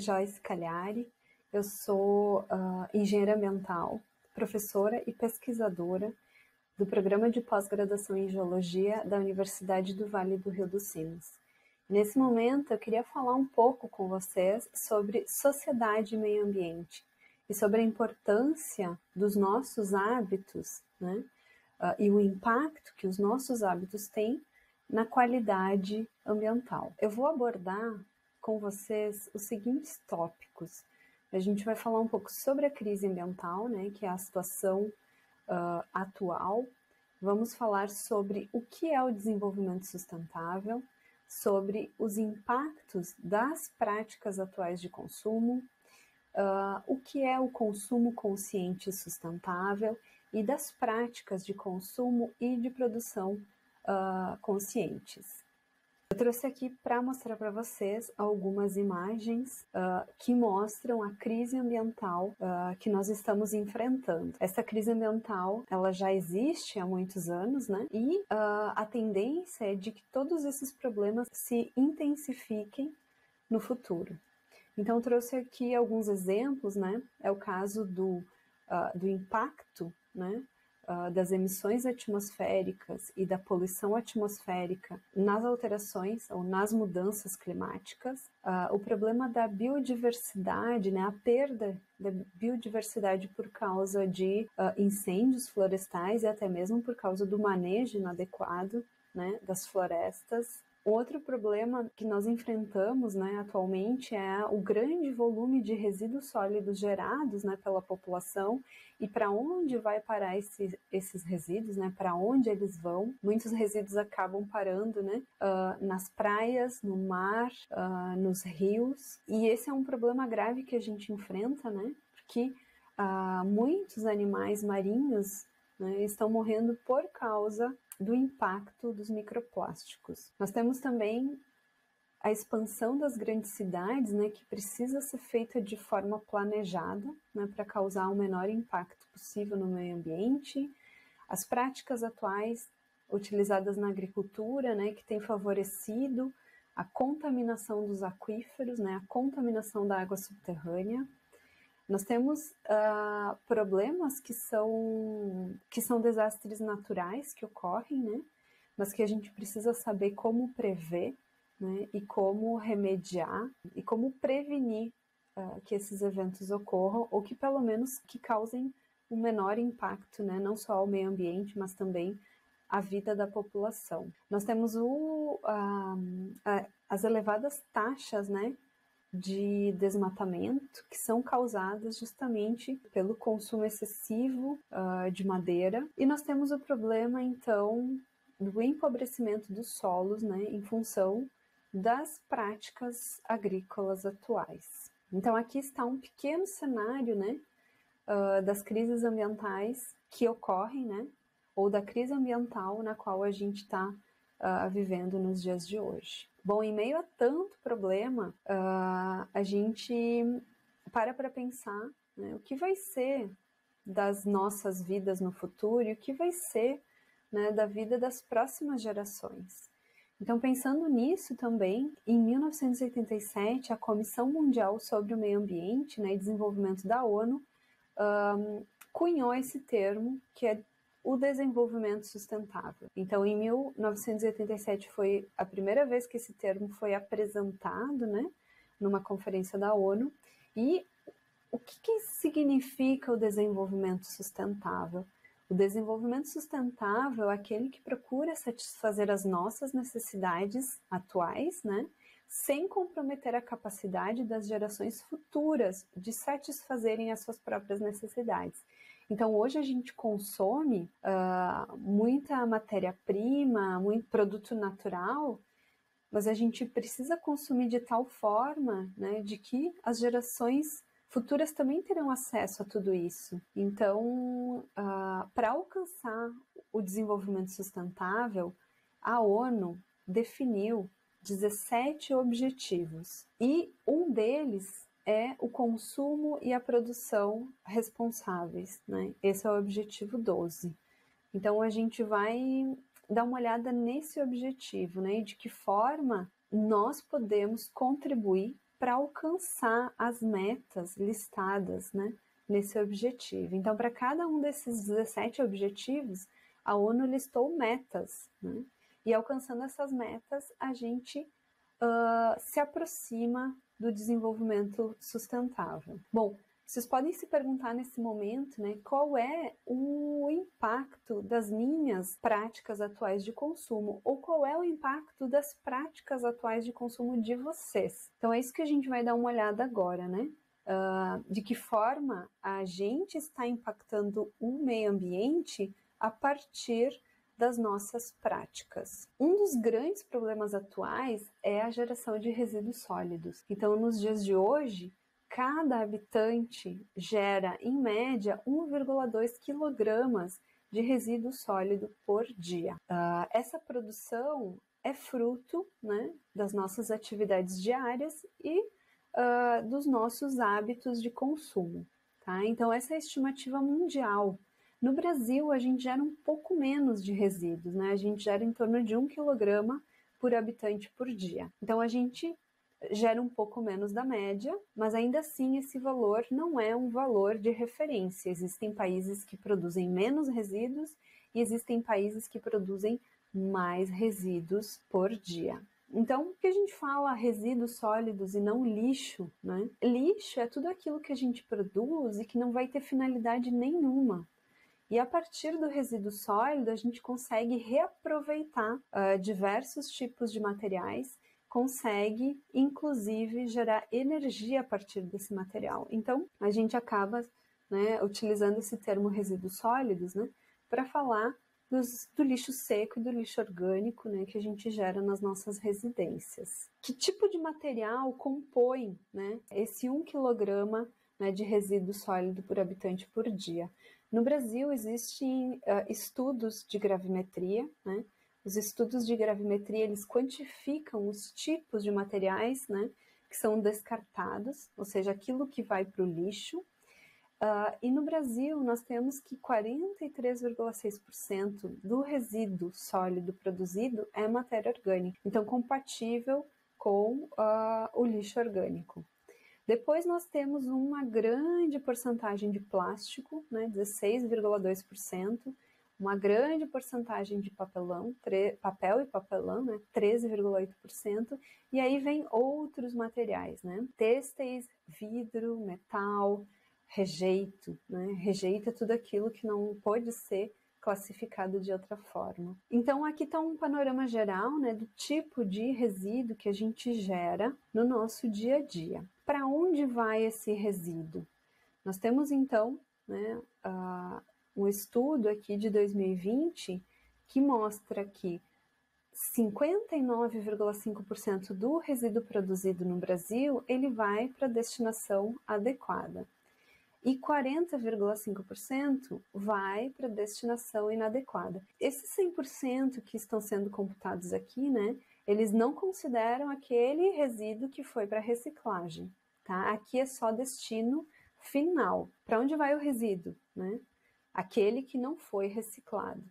Joyce Cagliari, eu sou engenheira ambiental, professora e pesquisadora do Programa de Pós-Graduação em Geologia da Universidade do Vale do Rio dos Sinos. Nesse momento, eu queria falar um pouco com vocês sobre sociedade e meio ambiente e sobre a importância dos nossos hábitos, né, e o impacto que os nossos hábitos têm na qualidade ambiental. Eu vou abordar com vocês os seguintes tópicos. A gente vai falar um pouco sobre a crise ambiental, né, que é a situação atual. Vamos falar sobre o que é o desenvolvimento sustentável, sobre os impactos das práticas atuais de consumo, o que é o consumo consciente e sustentável e das práticas de consumo e de produção conscientes. Eu trouxe aqui para mostrar para vocês algumas imagens que mostram a crise ambiental que nós estamos enfrentando. Essa crise ambiental, ela já existe há muitos anos, né? E a tendência é de que todos esses problemas se intensifiquem no futuro. Então, eu trouxe aqui alguns exemplos, né? É o caso do impacto, né, das emissões atmosféricas e da poluição atmosférica nas alterações ou nas mudanças climáticas, o problema da biodiversidade, né, a perda da biodiversidade por causa de incêndios florestais e até mesmo por causa do manejo inadequado, né, das florestas. Outro problema que nós enfrentamos, né, atualmente é o grande volume de resíduos sólidos gerados, né, pela população e para onde vai parar esses resíduos, né, para onde eles vão. Muitos resíduos acabam parando, né, nas praias, no mar, nos rios, e esse é um problema grave que a gente enfrenta, né, porque muitos animais marinhos, né, estão morrendo por causa do impacto dos microplásticos. Nós temos também a expansão das grandes cidades, né, que precisa ser feita de forma planejada, né, para causar o menor impacto possível no meio ambiente. As práticas atuais utilizadas na agricultura, né, que tem favorecido a contaminação dos aquíferos, né, a contaminação da água subterrânea. Nós temos problemas que são desastres naturais que ocorrem, né? Mas que a gente precisa saber como prever, né? E como remediar e como prevenir que esses eventos ocorram ou que pelo menos que causem um menor impacto, né? Não só ao meio ambiente, mas também à vida da população. Nós temos as elevadas taxas, né, de desmatamento, que são causadas justamente pelo consumo excessivo de madeira. E nós temos o problema, então, do empobrecimento dos solos, né, em função das práticas agrícolas atuais. Então, aqui está um pequeno cenário, né, das crises ambientais que ocorrem, né, ou da crise ambiental na qual a gente está vivendo nos dias de hoje. Bom, em meio a tanto problema, a gente para pensar, né, o que vai ser das nossas vidas no futuro e o que vai ser, né, da vida das próximas gerações. Então, pensando nisso também, em 1987, a Comissão Mundial sobre o Meio Ambiente, né, e Desenvolvimento da ONU cunhou esse termo, que é o desenvolvimento sustentável. Então, em 1987 foi a primeira vez que esse termo foi apresentado, né, numa conferência da ONU. E o que significa o desenvolvimento sustentável? O desenvolvimento sustentável é aquele que procura satisfazer as nossas necessidades atuais, né, sem comprometer a capacidade das gerações futuras de satisfazerem as suas próprias necessidades. Então, hoje a gente consome muita matéria-prima, muito produto natural, mas a gente precisa consumir de tal forma, né, de que as gerações futuras também terão acesso a tudo isso. Então, para alcançar o desenvolvimento sustentável, a ONU definiu 17 objetivos e um deles é o consumo e a produção responsáveis, né? Esse é o objetivo 12. Então, a gente vai dar uma olhada nesse objetivo, né? E de que forma nós podemos contribuir para alcançar as metas listadas, né, nesse objetivo. Então, para cada um desses 17 objetivos, a ONU listou metas, né? E alcançando essas metas, a gente se aproxima do desenvolvimento sustentável. Bom, vocês podem se perguntar nesse momento, né, qual é o impacto das minhas práticas atuais de consumo, ou qual é o impacto das práticas atuais de consumo de vocês. Então é isso que a gente vai dar uma olhada agora, né? De que forma a gente está impactando o meio ambiente a partir das nossas práticas. Um dos grandes problemas atuais é a geração de resíduos sólidos. Então, nos dias de hoje, cada habitante gera, em média, 1,2 quilogramas de resíduo sólido por dia. Essa produção é fruto, né, das nossas atividades diárias e dos nossos hábitos de consumo. Tá? Então, essa é a estimativa mundial. No Brasil, a gente gera um pouco menos de resíduos, né? A gente gera em torno de 1 quilograma por habitante por dia. Então, a gente gera um pouco menos da média, mas ainda assim esse valor não é um valor de referência. Existem países que produzem menos resíduos e existem países que produzem mais resíduos por dia. Então, por que a gente fala resíduos sólidos e não lixo, né? Lixo é tudo aquilo que a gente produz e que não vai ter finalidade nenhuma. E a partir do resíduo sólido, a gente consegue reaproveitar diversos tipos de materiais, consegue, inclusive, gerar energia a partir desse material. Então, a gente acaba, né, utilizando esse termo resíduos sólidos, né, para falar do lixo seco e do lixo orgânico, né, que a gente gera nas nossas residências. Que tipo de material compõe, né, esse 1 quilograma, né, de resíduo sólido por habitante por dia? No Brasil, existem estudos de gravimetria, né? Os estudos de gravimetria, eles quantificam os tipos de materiais, né, que são descartados, ou seja, aquilo que vai para o lixo. E no Brasil, nós temos que 43,6% do resíduo sólido produzido é matéria orgânica, então compatível com o lixo orgânico. Depois nós temos uma grande porcentagem de plástico, né, 16,2%, uma grande porcentagem de papel e papelão, né, 13,8%, e aí vem outros materiais, né, têxteis, vidro, metal, rejeito, né, rejeito é tudo aquilo que não pode ser classificado de outra forma. Então aqui está um panorama geral, né, do tipo de resíduo que a gente gera no nosso dia a dia. Para onde vai esse resíduo? Nós temos então, né, um estudo aqui de 2020 que mostra que 59,5% do resíduo produzido no Brasil ele vai para a destinação adequada. E 40,5% vai para destinação inadequada. Esses 100% que estão sendo computados aqui, né, eles não consideram aquele resíduo que foi para reciclagem, tá? Aqui é só destino final. Para onde vai o resíduo, né? Aquele que não foi reciclado.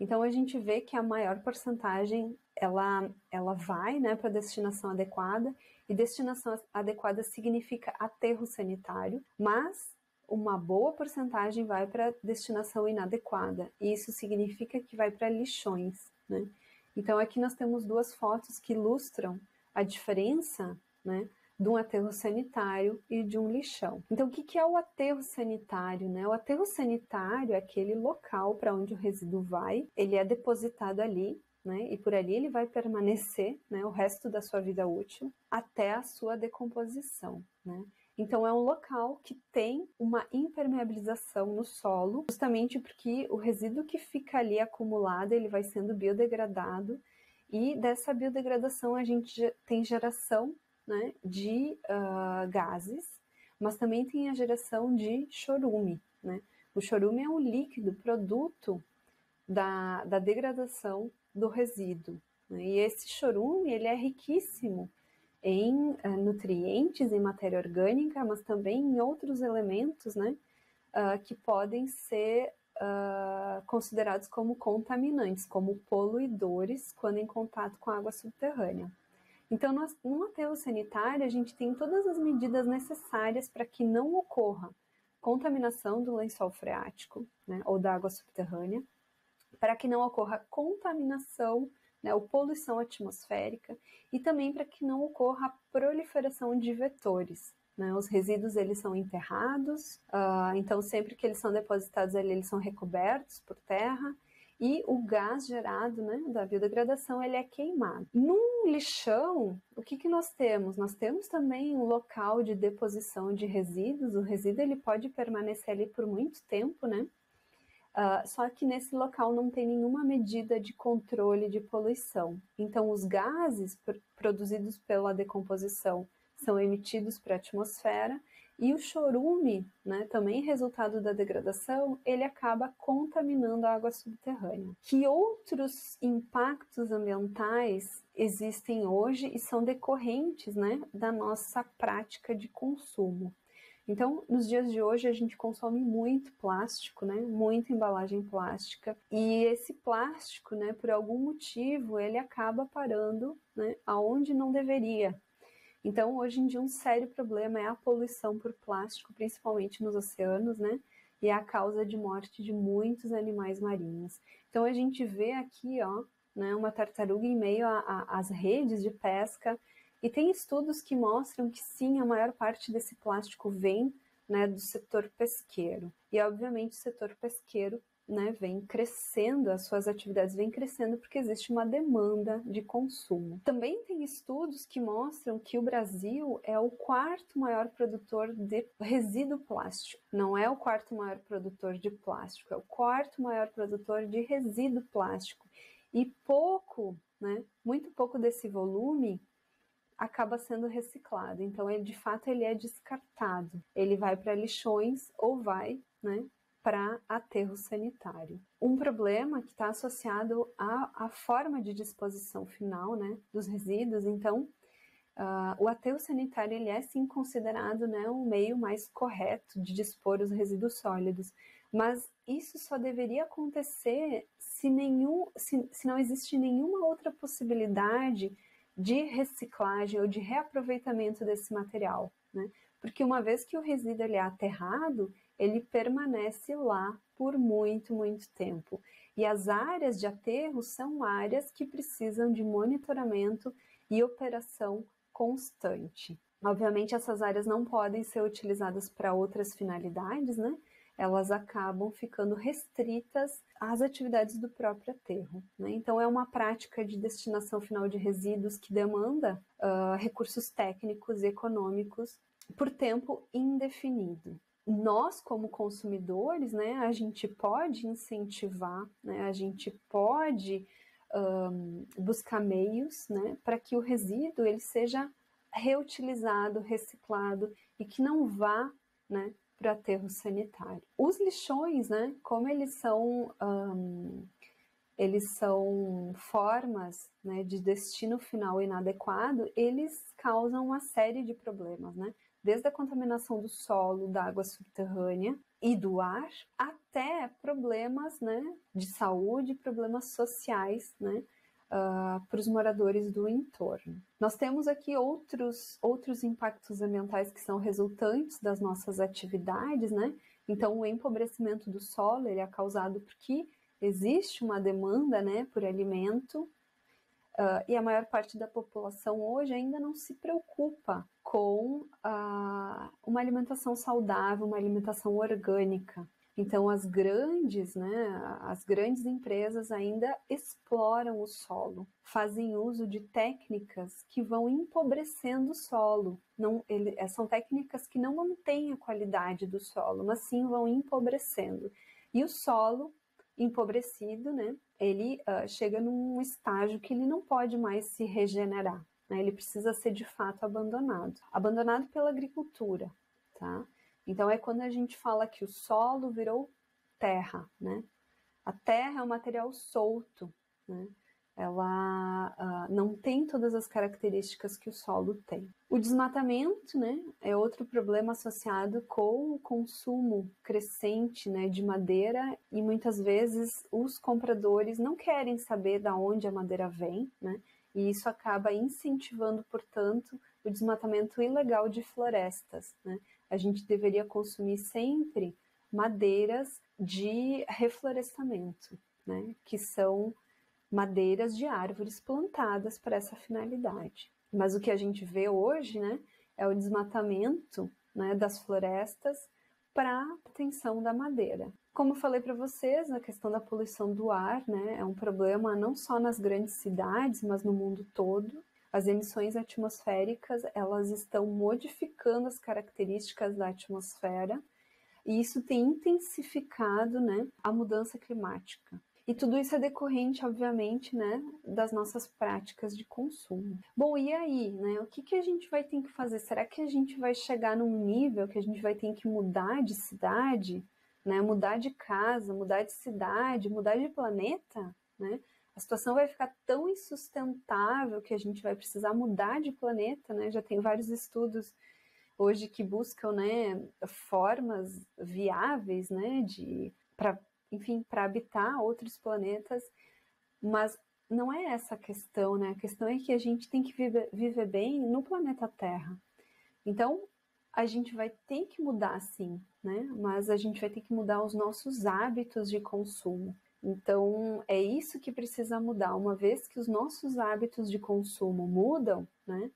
Então a gente vê que a maior porcentagem ela vai, né, para destinação adequada, e destinação adequada significa aterro sanitário, mas uma boa porcentagem vai para destinação inadequada, e isso significa que vai para lixões, né? Então aqui nós temos duas fotos que ilustram a diferença, né, de um aterro sanitário e de um lixão. Então o que é o aterro sanitário, né? O aterro sanitário é aquele local para onde o resíduo vai, ele é depositado ali, né, e por ali ele vai permanecer, né, o resto da sua vida útil até a sua decomposição, né? Então é um local que tem uma impermeabilização no solo, justamente porque o resíduo que fica ali acumulado, ele vai sendo biodegradado, e dessa biodegradação a gente tem geração, né, de gases, mas também tem a geração de chorume, né? O chorume é um líquido produto da degradação do resíduo, né? E esse chorume ele é riquíssimo em nutrientes, em matéria orgânica, mas também em outros elementos, né, que podem ser considerados como contaminantes, como poluidores, quando em contato com a água subterrânea. Então, no aterro sanitário, a gente tem todas as medidas necessárias para que não ocorra contaminação do lençol freático, né, ou da água subterrânea, para que não ocorra contaminação, né, ou poluição atmosférica, e também para que não ocorra a proliferação de vetores. Né? Os resíduos eles são enterrados, então sempre que eles são depositados ali, eles são recobertos por terra, e o gás gerado, né, da biodegradação ele é queimado. Num lixão, o que nós temos? Nós temos também um local de deposição de resíduos. O resíduo ele pode permanecer ali por muito tempo, né? Só que nesse local não tem nenhuma medida de controle de poluição. Então, os gases produzidos pela decomposição são emitidos para a atmosfera e o chorume, né, também resultado da degradação, ele acaba contaminando a água subterrânea. Que outros impactos ambientais existem hoje e são decorrentes, né, da nossa prática de consumo? Então, nos dias de hoje, a gente consome muito plástico, né? Muita embalagem plástica. E esse plástico, né, por algum motivo, ele acaba parando, né, aonde não deveria. Então, hoje em dia, um sério problema é a poluição por plástico, principalmente nos oceanos, né? E é a causa de morte de muitos animais marinhos. Então, a gente vê aqui, ó, né, uma tartaruga em meio às redes de pesca. E tem estudos que mostram que sim, a maior parte desse plástico vem, né, do setor pesqueiro. E, obviamente, o setor pesqueiro, né, vem crescendo, as suas atividades vêm crescendo porque existe uma demanda de consumo. Também tem estudos que mostram que o Brasil é o quarto maior produtor de resíduo plástico. Não é o quarto maior produtor de plástico, é o quarto maior produtor de resíduo plástico. E pouco, né, muito pouco desse volume acaba sendo reciclado. Então, ele de fato ele é descartado. Ele vai para lixões ou vai, né, para aterro sanitário. Um problema que está associado à forma de disposição final, né, dos resíduos. Então, o aterro sanitário ele é sim considerado, né, um meio mais correto de dispor os resíduos sólidos, mas isso só deveria acontecer se não existe nenhuma outra possibilidade de reciclagem ou de reaproveitamento desse material, né? Porque uma vez que o resíduo ele é aterrado, ele permanece lá por muito, muito tempo. E as áreas de aterro são áreas que precisam de monitoramento e operação constante. Obviamente, essas áreas não podem ser utilizadas para outras finalidades, né? Elas acabam ficando restritas às atividades do próprio aterro, né? Então, é uma prática de destinação final de resíduos que demanda recursos técnicos e econômicos por tempo indefinido. Nós, como consumidores, né, a gente pode incentivar, né, a gente pode buscar meios, né, para que o resíduo ele seja reutilizado, reciclado e que não vá, né, para o aterro sanitário. Os lixões, né, como eles são formas, né, de destino final inadequado, eles causam uma série de problemas, né? Desde a contaminação do solo, da água subterrânea e do ar, até problemas, né, de saúde, problemas sociais, né, para os moradores do entorno. Nós temos aqui outros impactos ambientais que são resultantes das nossas atividades, né? Então, o empobrecimento do solo ele é causado porque existe uma demanda, né, por alimento, e a maior parte da população hoje ainda não se preocupa com uma alimentação saudável, uma alimentação orgânica. Então, as grandes empresas ainda exploram o solo, fazem uso de técnicas que vão empobrecendo o solo. São técnicas que não mantêm a qualidade do solo, mas sim vão empobrecendo. E o solo empobrecido, né, ele chega num estágio que ele não pode mais se regenerar, né, ele precisa ser de fato abandonado pela agricultura, tá? Então é quando a gente fala que o solo virou terra, né? A terra é um material solto, né? Ela não tem todas as características que o solo tem. O desmatamento, né, é outro problema associado com o consumo crescente, né, de madeira, e muitas vezes os compradores não querem saber de onde a madeira vem, né? E isso acaba incentivando, portanto, o desmatamento ilegal de florestas, né? A gente deveria consumir sempre madeiras de reflorestamento, né? Que são madeiras de árvores plantadas para essa finalidade. Mas o que a gente vê hoje, né, é o desmatamento, né, das florestas para a obtenção da madeira. Como eu falei para vocês, a questão da poluição do ar, né, é um problema não só nas grandes cidades, mas no mundo todo. As emissões atmosféricas, elas estão modificando as características da atmosfera e isso tem intensificado, né, a mudança climática. E tudo isso é decorrente, obviamente, né, das nossas práticas de consumo. Bom, e aí, né, o que a gente vai ter que fazer? Será que a gente vai chegar num nível que a gente vai ter que mudar de cidade, né, mudar de casa, mudar de cidade, mudar de planeta, né? A situação vai ficar tão insustentável que a gente vai precisar mudar de planeta, né? Já tem vários estudos hoje que buscam, né, formas viáveis, né, para habitar outros planetas, mas não é essa a questão, né? A questão é que a gente tem que viver bem no planeta Terra. Então, a gente vai ter que mudar sim, né? Mas a gente vai ter que mudar os nossos hábitos de consumo. Então, é isso que precisa mudar. Uma vez que os nossos hábitos de consumo mudam, né?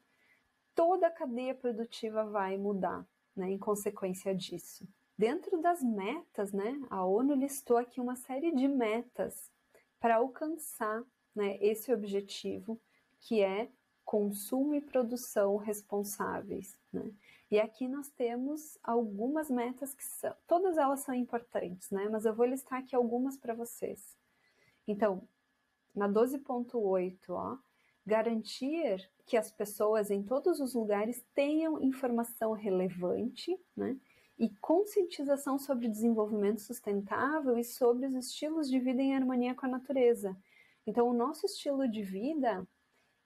Toda a cadeia produtiva vai mudar, né, em consequência disso. Dentro das metas, né, a ONU listou aqui uma série de metas para alcançar, né, esse objetivo, que é consumo e produção responsáveis, né? E aqui nós temos algumas metas que são, todas elas são importantes, né, mas eu vou listar aqui algumas para vocês. Então, na 12.8, ó, garantir que as pessoas em todos os lugares tenham informação relevante, né, e conscientização sobre desenvolvimento sustentável e sobre os estilos de vida em harmonia com a natureza. Então, o nosso estilo de vida,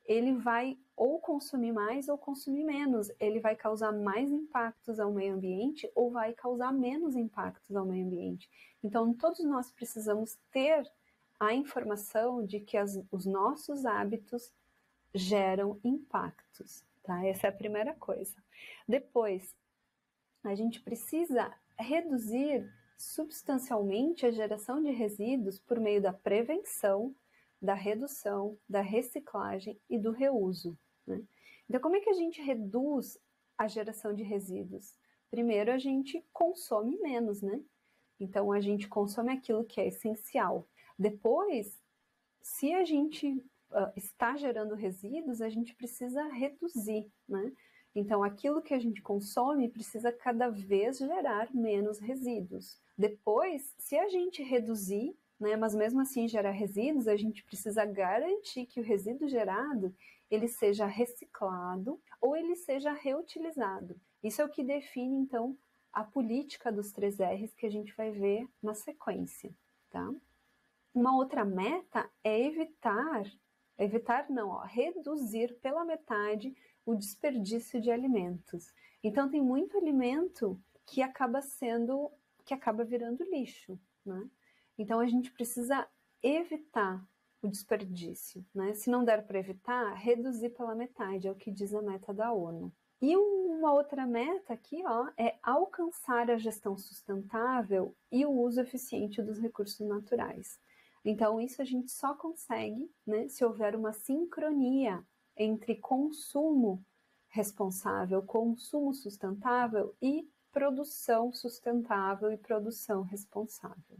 ele vai ou consumir mais ou consumir menos. Ele vai causar mais impactos ao meio ambiente ou vai causar menos impactos ao meio ambiente. Então, todos nós precisamos ter a informação de que os nossos hábitos geram impactos, tá? Essa é a primeira coisa. Depois, a gente precisa reduzir substancialmente a geração de resíduos por meio da prevenção, da redução, da reciclagem e do reuso, né? Então, como é que a gente reduz a geração de resíduos? Primeiro, a gente consome menos, né? Então, a gente consome aquilo que é essencial. Depois, se a gente está gerando resíduos, a gente precisa reduzir, né? Então, aquilo que a gente consome precisa cada vez gerar menos resíduos. Depois, se a gente reduzir, né, mas mesmo assim gerar resíduos, a gente precisa garantir que o resíduo gerado ele seja reciclado ou ele seja reutilizado. Isso é o que define, então, a política dos 3 R's que a gente vai ver na sequência, tá? Uma outra meta é reduzir pela metade o desperdício de alimentos. Então tem muito alimento que acaba virando lixo, né? Então a gente precisa evitar o desperdício, né? Se não der para evitar, reduzir pela metade, é o que diz a meta da ONU. E uma outra meta aqui, ó, é alcançar a gestão sustentável e o uso eficiente dos recursos naturais. Então, isso a gente só consegue, né, se houver uma sincronia entre consumo responsável, consumo sustentável e produção sustentável e produção responsável.